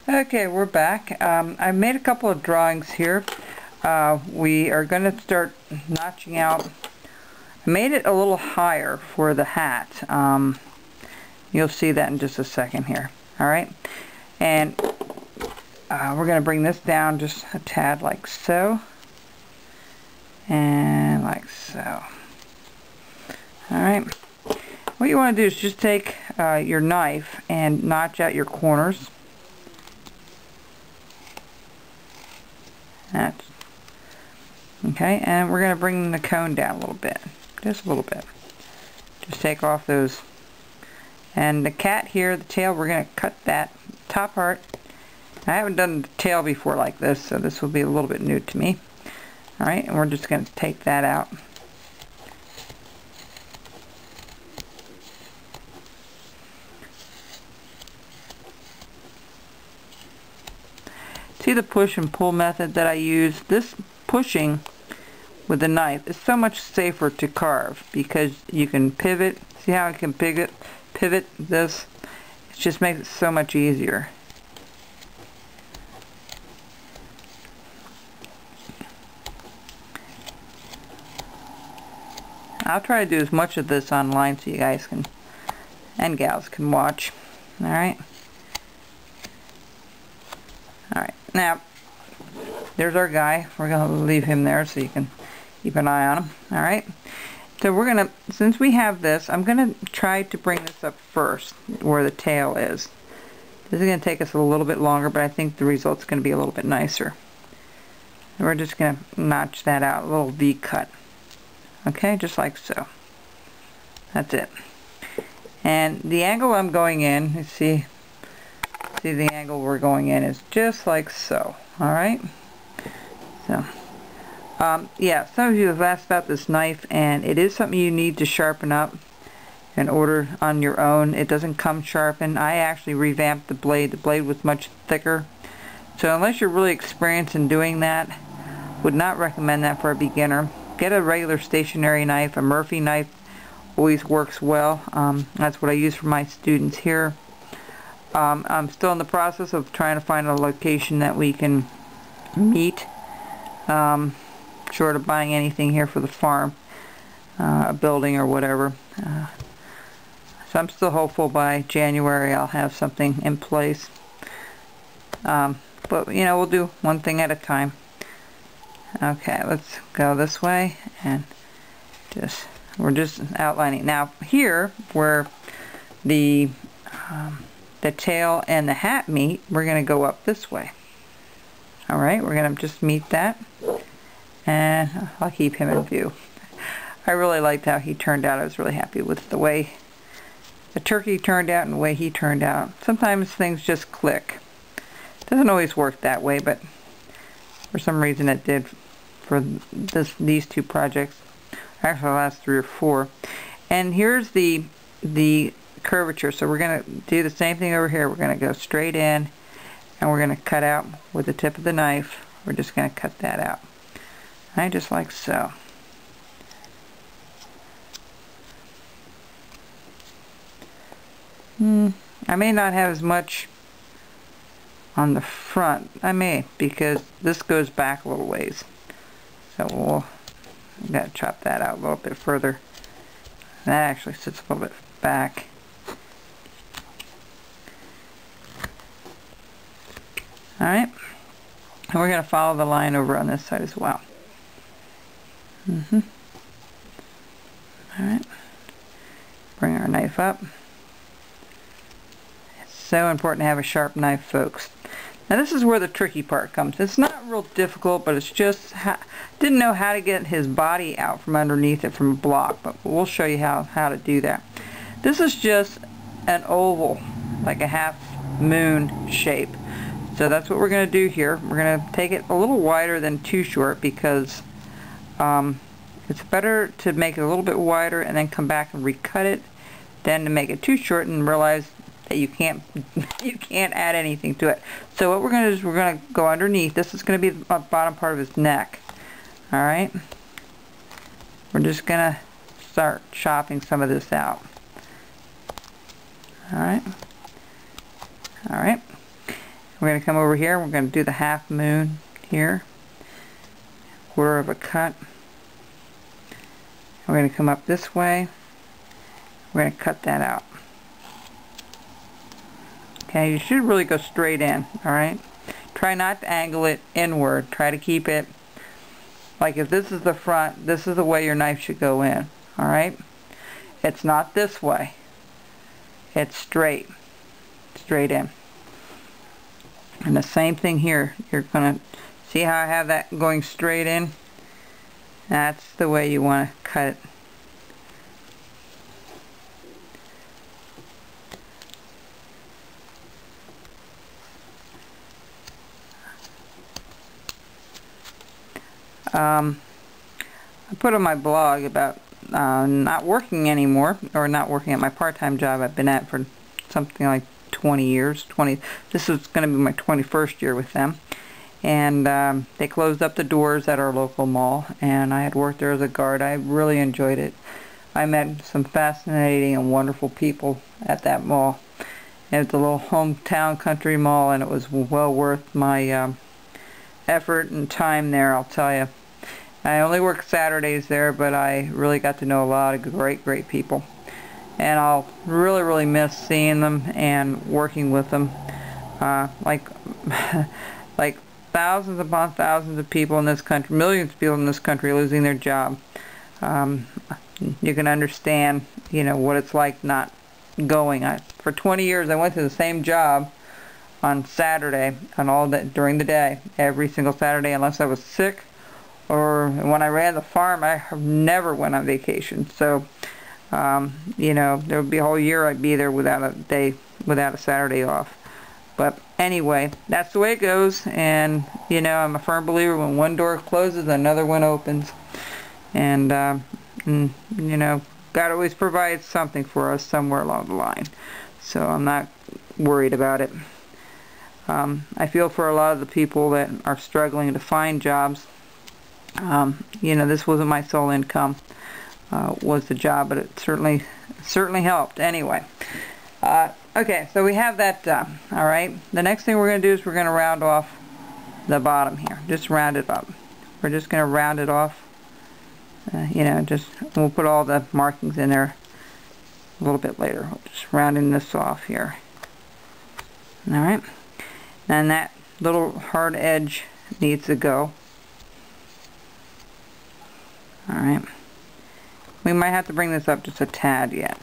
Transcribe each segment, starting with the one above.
Okay, we're back. I made a couple of drawings here. We are going to start notching out. I made it a little higher for the hat. You'll see that in just a second here. Alright, and we're going to bring this down just a tad like so, and like so. Alright, what you want to do is just take your knife and notch out your corners. That's okay, and we're going to bring the cone down a little bit, just a little bit. Just take off those. And the cat here, the tail, we're going to cut that top part. I haven't done the tail before like this, so this will be a little bit new to me. Alright, and we're just going to take that out. See the push and pull method that I use? This pushing with the knife is so much safer to carve because you can pivot. See how I can pivot this? It just makes it so much easier. I'll try to do as much of this online so you guys can, and gals can watch. Alright? Alright, now there's our guy. We're going to leave him there so you can keep an eye on him. Alright, so we're going to, since we have this, I'm going to try to bring this up first where the tail is. This is going to take us a little bit longer, but I think the result's going to be a little bit nicer. And we're just going to notch that out, a little V cut. Okay, just like so. That's it. And the angle I'm going in, you see the angle we're going in is just like so. Alright? So, yeah, some of you have asked about this knife, and it is something you need to sharpen up in order on your own. It doesn't come sharpened. I actually revamped the blade. The blade was much thicker. So unless you're really experienced in doing that, would not recommend that for a beginner. Get a regular stationary knife. A Murphy knife always works well. That's what I use for my students here. I'm still in the process of trying to find a location that we can meet, short of buying anything here for the farm, a building or whatever. So I'm still hopeful by January I'll have something in place. But you know, we'll do one thing at a time. Okay, let's go this way, and we're just outlining. Now here, where the tail and the hat meet, we're going to go up this way. Alright, we're going to just meet that, and I'll keep him in view. I really liked how he turned out. I was really happy with the way the turkey turned out and the way he turned out. Sometimes things just click. It doesn't always work that way, but for some reason it did for these two projects. Actually the last 3 or 4. And here's the curvature. So we're going to do the same thing over here. We're going to go straight in, and we're going to cut out with the tip of the knife. We're just going to cut that out. Alright, just like so. I may not have as much on the front. I may, because this goes back a little ways. So we've got to chop that out a little bit further. That actually sits a little bit back. Alright, and we're going to follow the line over on this side as well. Alright, bring our knife up. It's so important to have a sharp knife, folks. Now this is where the tricky part comes. It's not real difficult, but it's just, didn't know how to get his body out from underneath it from a block, but we'll show you how to do that. This is just an oval, like a half moon shape. So that's what we're going to do here. We're going to take it a little wider than too short, because it's better to make it a little bit wider and then come back and recut it than to make it too short and realize that you can't add anything to it. So what we're going to do is we're going to go underneath. This is going to be the bottom part of his neck. Alright? We're just going to start chopping some of this out. Alright? Alright? We're going to come over here. We're going to do the half moon here. Quarter of a cut. We're going to come up this way. We're going to cut that out. Okay, you should really go straight in, alright? Try not to angle it inward. Try to keep it, like if this is the front, this is the way your knife should go in, alright? It's not this way. It's straight. Straight in. And the same thing here. You're going to see how I have that going straight in? That's the way you want to cut it. I put on my blog about not working anymore, or not working at my part-time job I've been at for something like 20 years. This is going to be my 21st year with them. And they closed up the doors at our local mall, and I had worked there as a guard. I really enjoyed it. I met some fascinating and wonderful people at that mall. It was a little hometown country mall, and it was well worth my effort and time there, I'll tell you. I only work Saturdays there, but I really got to know a lot of great people. And I'll really miss seeing them and working with them. Like thousands upon thousands of people in this country, millions of people in this country losing their job. You can understand, you know, what it's like not going. For 20 years I went to the same job on Saturday, on all that during the day, every single Saturday, unless I was sick, or when I ran the farm, I never went on vacation. So, you know, there would be a whole year I'd be there without a day, without a Saturday off. But anyway, that's the way it goes. And you know, I'm a firm believer when one door closes, another one opens. And you know, God always provides something for us somewhere along the line. So I'm not worried about it. I feel for a lot of the people that are struggling to find jobs. You know, this wasn't my sole income, was the job, but it certainly helped. Anyway, okay, so we have that done. All right, the next thing we're going to do is we're going to round off the bottom here. Just round it up. We're just going to round it off. You know, we'll put all the markings in there a little bit later. We'll just rounding this off here. All right. And that little hard edge needs to go. Alright. We might have to bring this up just a tad yet.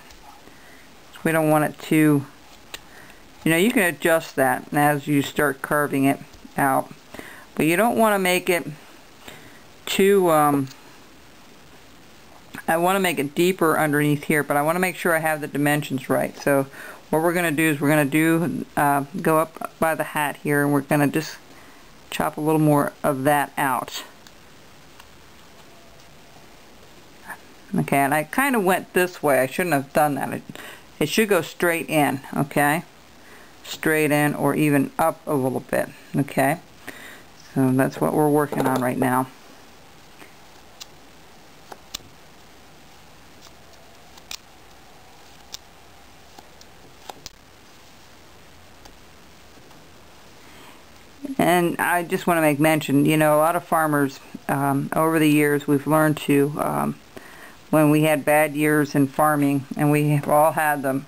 We don't want it to, you know, you can adjust that as you start carving it out. But you don't want to make it too, I want to make it deeper underneath here, but I want to make sure I have the dimensions right. So what we're going to do is we're going to go up by the hat here, and we're going to just chop a little more of that out. Okay, and I kind of went this way. I shouldn't have done that. It should go straight in, okay? Straight in, or even up a little bit, okay? So that's what we're working on right now. And I just want to make mention, you know, a lot of farmers, over the years, we've learned to, when we had bad years in farming, and we have all had them,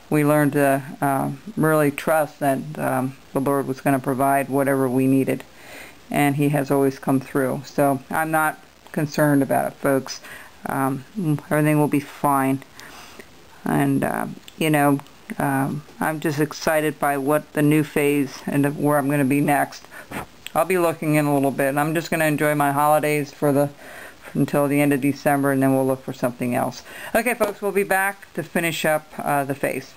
we learned to really trust that the Lord was going to provide whatever we needed. And He has always come through. So I'm not concerned about it, folks. Everything will be fine. And, you know, I'm just excited by what the new phase and where I'm going to be next. I'll be looking in a little bit. I'm just going to enjoy my holidays until the end of December, and then we'll look for something else. Okay, folks, we'll be back to finish up the face.